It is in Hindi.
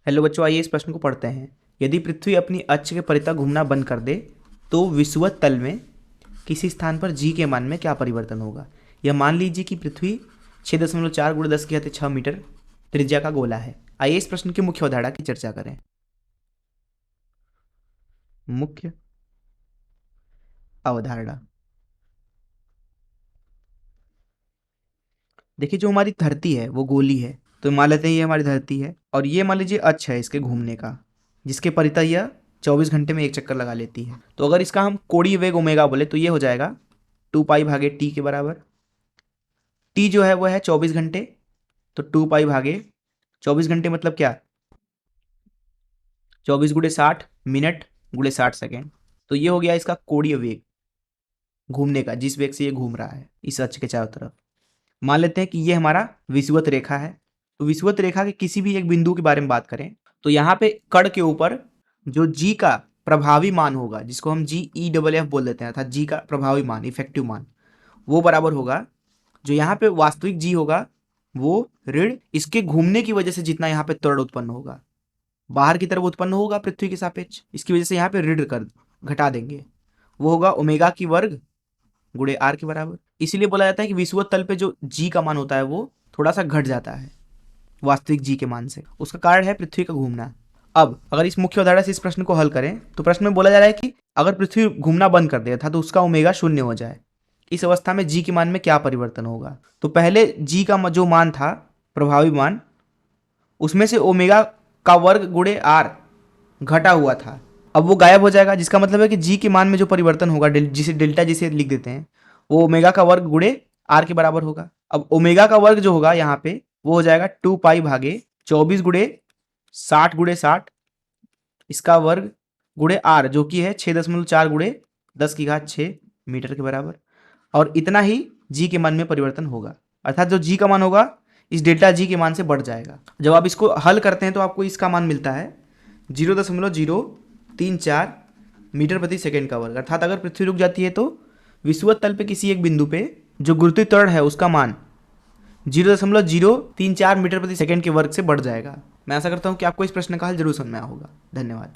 हेलो बच्चों, आइए इस प्रश्न को पढ़ते हैं। यदि पृथ्वी अपनी अक्ष के परितः घूमना बंद कर दे तो विषुवत तल में किसी स्थान पर जी के मान में क्या परिवर्तन होगा। यह मान लीजिए कि पृथ्वी 6.4 × 10⁻6 मीटर त्रिज्या का गोला है। आइए इस प्रश्न की मुख्य अवधारणा की चर्चा करें। मुख्य अवधारणा, देखिए जो हमारी धरती है वो गोली है, तो मान लेते हैं ये हमारी धरती है और ये मान लीजिए अक्ष है इसके घूमने का, जिसके परितः यह 24 घंटे में एक चक्कर लगा लेती है। तो अगर इसका हम कोणीय वेग ओमेगा बोले तो ये हो जाएगा 2π/t के बराबर। टी जो है वो है 24 घंटे, तो 2π/24 घंटे मतलब क्या, 24 × 60 मिनट × 60 सेकेंड। तो ये हो गया इसका कोणीय वेग घूमने का, जिस वेग से ये घूम रहा है इस अक्ष के चारों तरफ। मान लेते हैं कि ये हमारा विषुवत रेखा है। तो विषुवत रेखा के किसी भी एक बिंदु के बारे में बात करें तो यहाँ पे कण के ऊपर जो जी का प्रभावी मान होगा, जिसको हम GEFF बोल देते हैं, अर्थात जी का प्रभावी मान, इफेक्टिव मान, वो बराबर होगा जो यहाँ पे वास्तविक जी होगा वो ऋण इसके घूमने की वजह से जितना यहाँ पे त्वरण उत्पन्न होगा, बाहर की तरफ उत्पन्न होगा पृथ्वी के सापेक्ष, इसकी वजह से यहाँ पे ऋण कर घटा देंगे, वो होगा ओमेगा की वर्ग गुणे आर के बराबर। इसीलिए बोला जाता है कि विषुवत तल पे जो जी का मान होता है वो थोड़ा सा घट जाता है वास्तविक जी के मान से। उसका कारण है पृथ्वी का घूमना। अब अगर इस मुख्य अवधारणा से इस प्रश्न को हल करें तो प्रश्न में बोला जा रहा है कि अगर पृथ्वी घूमना बंद कर दिया था तो उसका ओमेगा 0 हो जाए, इस अवस्था में जी के मान में क्या परिवर्तन होगा। तो पहले जी का जो मान था प्रभावी मान, उसमें से ओमेगा का वर्ग गुणे आर घटा हुआ था, अब वो गायब हो जाएगा, जिसका मतलब है कि जी के मान में जो परिवर्तन होगा, जिसे डेल्टा जिसे लिख देते हैं, वो ओमेगा का वर्ग गुणे आर के बराबर होगा। अब ओमेगा का वर्ग जो होगा यहाँ पे वो हो जाएगा 2π/24 × 60 × 60 इसका वर्ग गुणे आर, जो कि है 6.4 × 10⁻6 मीटर के बराबर। और इतना ही जी के मान में परिवर्तन होगा, अर्थात जो जी का मान होगा इस डेल्टा जी के मान से बढ़ जाएगा। जब आप इसको हल करते हैं तो आपको इसका मान मिलता है 0.034 मीटर प्रति सेकेंड का वर्ग। अर्थात अगर पृथ्वी रुक जाती है तो विषुवत तल पे किसी एक बिंदु पे जो गुरुत्वीय त्वरण है उसका मान 0.034 मीटर प्रति सेकेंड के वर्ग से बढ़ जाएगा। मैं आशा करता हूँ कि आपको इस प्रश्न का हल जरूर समझ में आया होगा। धन्यवाद।